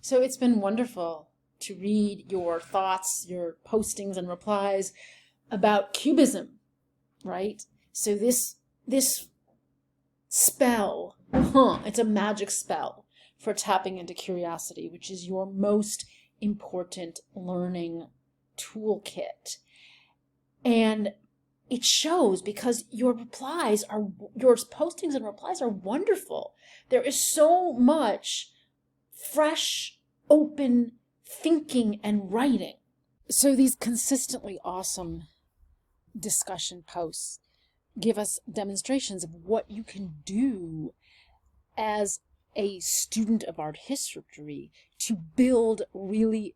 So it's been wonderful to read your thoughts, your postings and replies about Cubism, right? So this spell, it's a magic spell for tapping into curiosity, which is your most important learning toolkit. And it shows because your postings and replies are wonderful. There is so much fresh, open thinking and writing. So these consistently awesome discussion posts give us demonstrations of what you can do as a student of art history to build really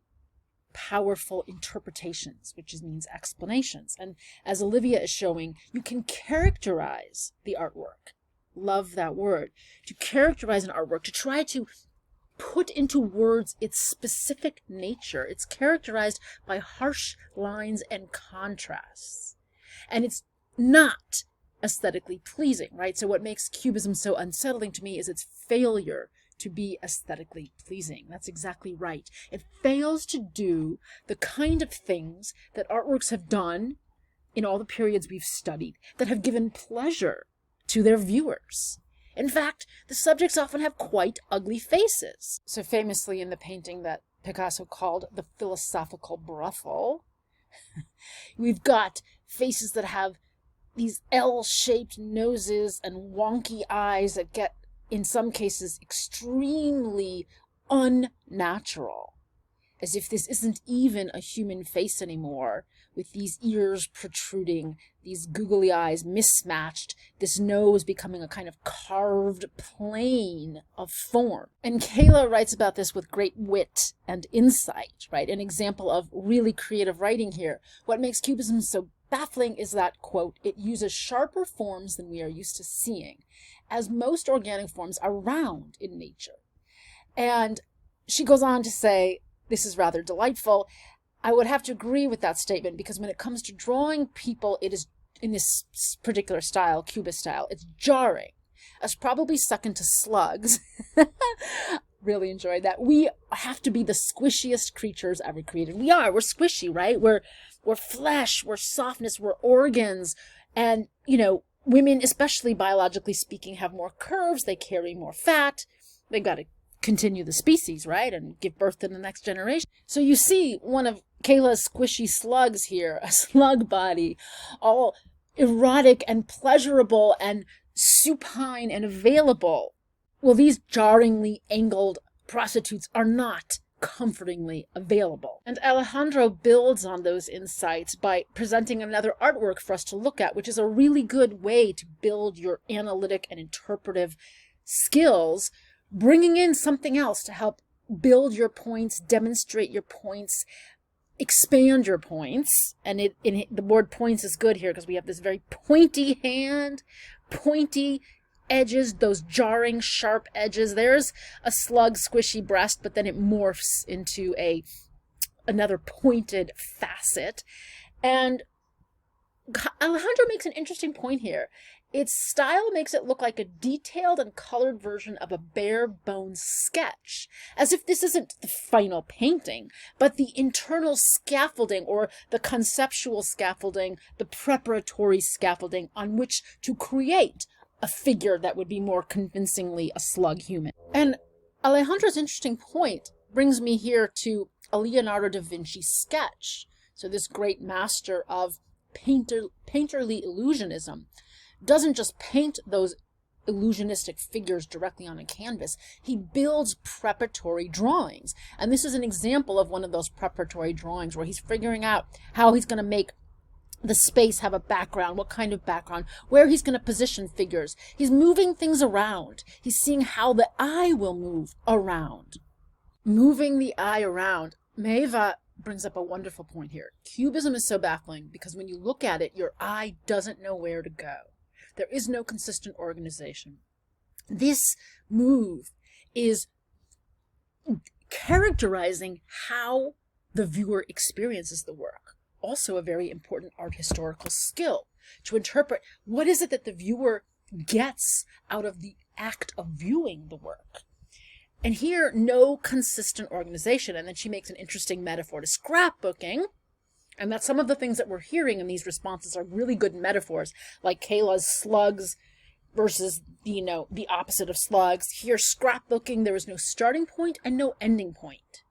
powerful interpretations, which means explanations. And as Olivia is showing, you can characterize the artwork. Love that word. To characterize an artwork, to try to put into words its specific nature. It's characterized by harsh lines and contrasts. And it's not aesthetically pleasing, right? So what makes Cubism so unsettling to me is its failure to be aesthetically pleasing. That's exactly right. It fails to do the kind of things that artworks have done in all the periods we've studied that have given pleasure to their viewers. In fact, the subjects often have quite ugly faces. So famously in the painting that Picasso called the philosophical brothel, we've got faces that have these L-shaped noses and wonky eyes that get, in some cases, extremely unnatural. As if this isn't even a human face anymore, with these ears protruding, these googly eyes mismatched, this nose becoming a kind of carved plane of form. And Kayla writes about this with great wit and insight, right? An example of really creative writing here. What makes Cubism so baffling is that, quote, it uses sharper forms than we are used to seeing, as most organic forms are round in nature. And she goes on to say, this is rather delightful. I would have to agree with that statement because when it comes to drawing people, it is, in this particular style, Cubist style, it's jarring. As probably second to slugs. Really enjoyed that. We have to be the squishiest creatures ever created. We are. We're squishy, right? We're flesh, we're softness, we're organs. And, women, especially biologically speaking, have more curves. They carry more fat. They've got to continue the species, right? And give birth to the next generation. So you see one of Kayla's squishy slugs here, a slug body, all erotic and pleasurable and supine and available. Well, these jarringly angled prostitutes are not comfortingly available. And Alejandro builds on those insights by presenting another artwork for us to look at, which is a really good way to build your analytic and interpretive skills, bringing in something else to help build your points, demonstrate your points, expand your points. And the word points is good here because we have this very pointy hand, pointy edges, those jarring, sharp edges. There's a slug, squishy breast, but then it morphs into another pointed facet. And Alejandro makes an interesting point here. Its style makes it look like a detailed and colored version of a bare-bones sketch, as if this isn't the final painting, but the internal scaffolding or the conceptual scaffolding, the preparatory scaffolding on which to create a figure that would be more convincingly a slug human. And Alejandro's interesting point brings me here to a Leonardo da Vinci sketch. So this great master of painterly illusionism doesn't just paint those illusionistic figures directly on a canvas. He builds preparatory drawings. And this is an example of one of those preparatory drawings where he's figuring out how he's going to make the space have a background, what kind of background, where he's going to position figures. He's moving things around. He's seeing how the eye will move around. Moving the eye around. Maeva brings up a wonderful point here. Cubism is so baffling because when you look at it, your eye doesn't know where to go. There is no consistent organization. This move is characterizing how the viewer experiences the work. Also a very important art historical skill to interpret what is it that the viewer gets out of the act of viewing the work. And here, no consistent organization. And then she makes an interesting metaphor to scrapbooking. And that some of the things that we're hearing in these responses are really good metaphors, like Kayla's slugs versus, the opposite of slugs. Here, scrapbooking, there is no starting point and no ending point.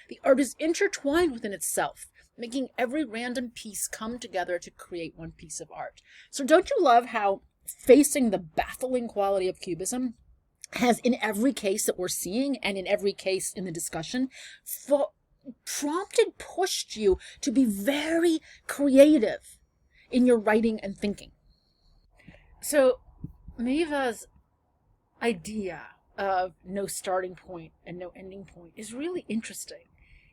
The art is intertwined within itself, making every random piece come together to create one piece of art. So don't you love how facing the baffling quality of Cubism has, in every case that we're seeing and in every case in the discussion, pushed you to be very creative in your writing and thinking. So Maeva's idea of no starting point and no ending point is really interesting.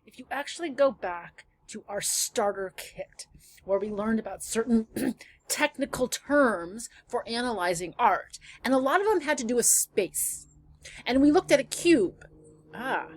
If you actually go back to our starter kit, where we learned about certain technical terms for analyzing art, and a lot of them had to do with space. And we looked at a cube.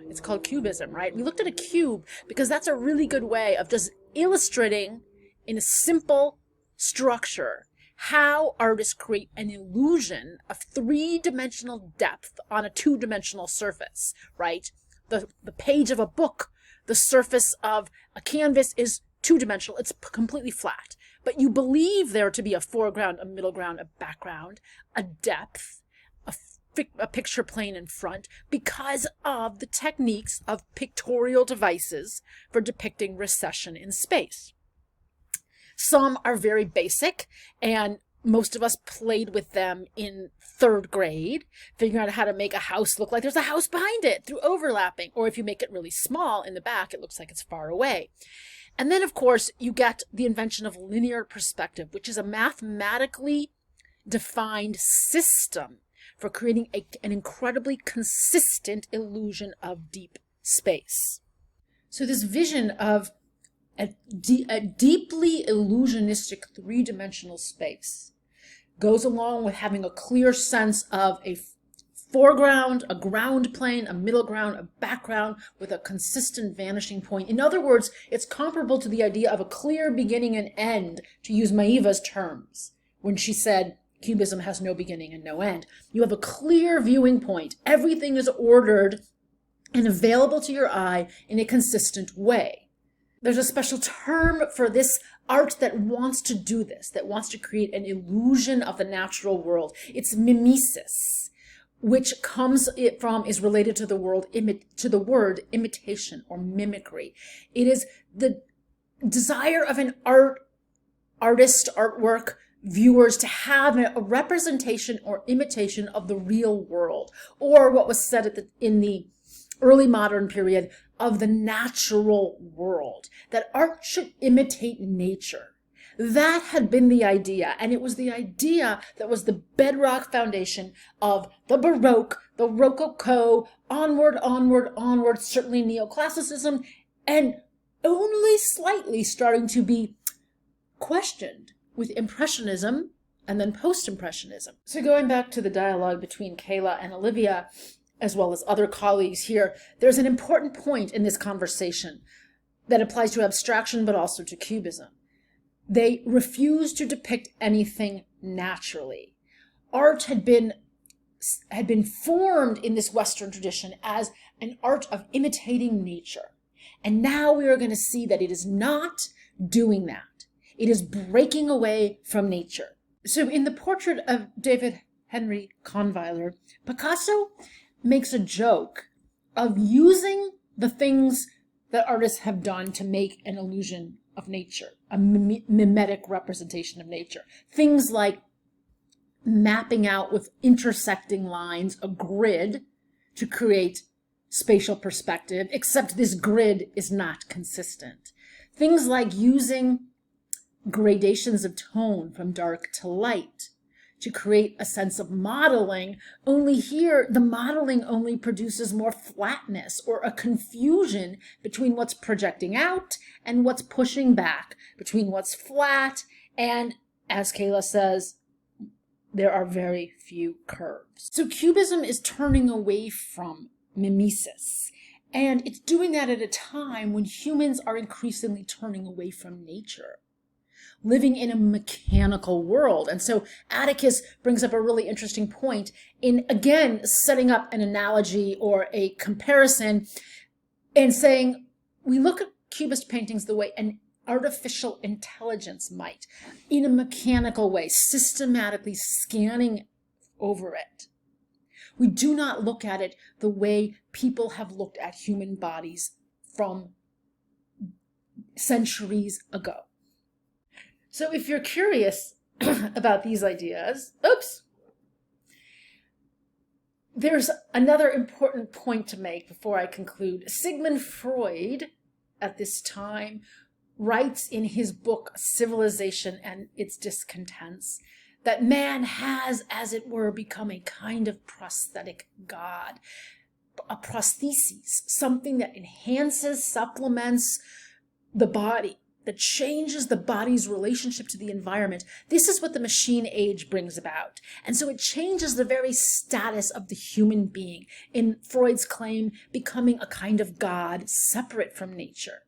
It's called cubism, right? We looked at a cube because that's a really good way of just illustrating in a simple structure how artists create an illusion of three-dimensional depth on a two-dimensional surface, right? The page of a book, the surface of a canvas is two-dimensional. It's completely flat. But you believe there to be a foreground, a middle ground, a background, a depth, a picture plane in front, because of the techniques of pictorial devices for depicting recession in space. Some are very basic, and most of us played with them in 3rd grade, figuring out how to make a house look like there's a house behind it through overlapping. Or if you make it really small in the back, it looks like it's far away. And then, of course, you get the invention of linear perspective, which is a mathematically defined system for creating an incredibly consistent illusion of deep space. So this vision of a deeply illusionistic three-dimensional space goes along with having a clear sense of a foreground, a ground plane, a middle ground, a background with a consistent vanishing point. In other words, it's comparable to the idea of a clear beginning and end, to use Maeva's terms, when she said Cubism has no beginning and no end. You have a clear viewing point. Everything is ordered and available to your eye in a consistent way. There's a special term for this art that wants to do this, that wants to create an illusion of the natural world. It's mimesis, which is related to the word imitation or mimicry. It is the desire of an artwork viewers to have a representation or imitation of the real world, or what was said in the early modern period, of the natural world, that art should imitate nature. That had been the idea, and it was the idea that was the bedrock foundation of the Baroque, the Rococo, onward, certainly neoclassicism, and only slightly starting to be questioned with Impressionism and then Post-Impressionism. So going back to the dialogue between Kayla and Olivia, as well as other colleagues here, there's an important point in this conversation that applies to abstraction but also to Cubism. They refuse to depict anything naturally. Art had been formed in this Western tradition as an art of imitating nature. And now we are going to see that it is not doing that. It is breaking away from nature. So in the portrait of David Henry Kahnweiler, Picasso makes a joke of using the things that artists have done to make an illusion of nature, a mimetic representation of nature. Things like mapping out with intersecting lines a grid to create spatial perspective, except this grid is not consistent. Things like using gradations of tone from dark to light to create a sense of modeling, only here the modeling only produces more flatness or a confusion between what's projecting out and what's pushing back, between what's flat and, as Kayla says, there are very few curves. So Cubism is turning away from mimesis, and it's doing that at a time when humans are increasingly turning away from nature. living in a mechanical world. And so Atticus brings up a really interesting point in, again, setting up an analogy or a comparison and saying, we look at Cubist paintings the way an artificial intelligence might, in a mechanical way, systematically scanning over it. We do not look at it the way people have looked at human bodies from centuries ago. So if you're curious about these ideas, there's another important point to make before I conclude. Sigmund Freud, at this time, writes in his book Civilization and Its Discontents that man has, as it were, become a kind of prosthetic god, a prosthesis, something that enhances, supplements the body, that changes the body's relationship to the environment. This is what the machine age brings about. And so it changes the very status of the human being, in Freud's claim, becoming a kind of god separate from nature.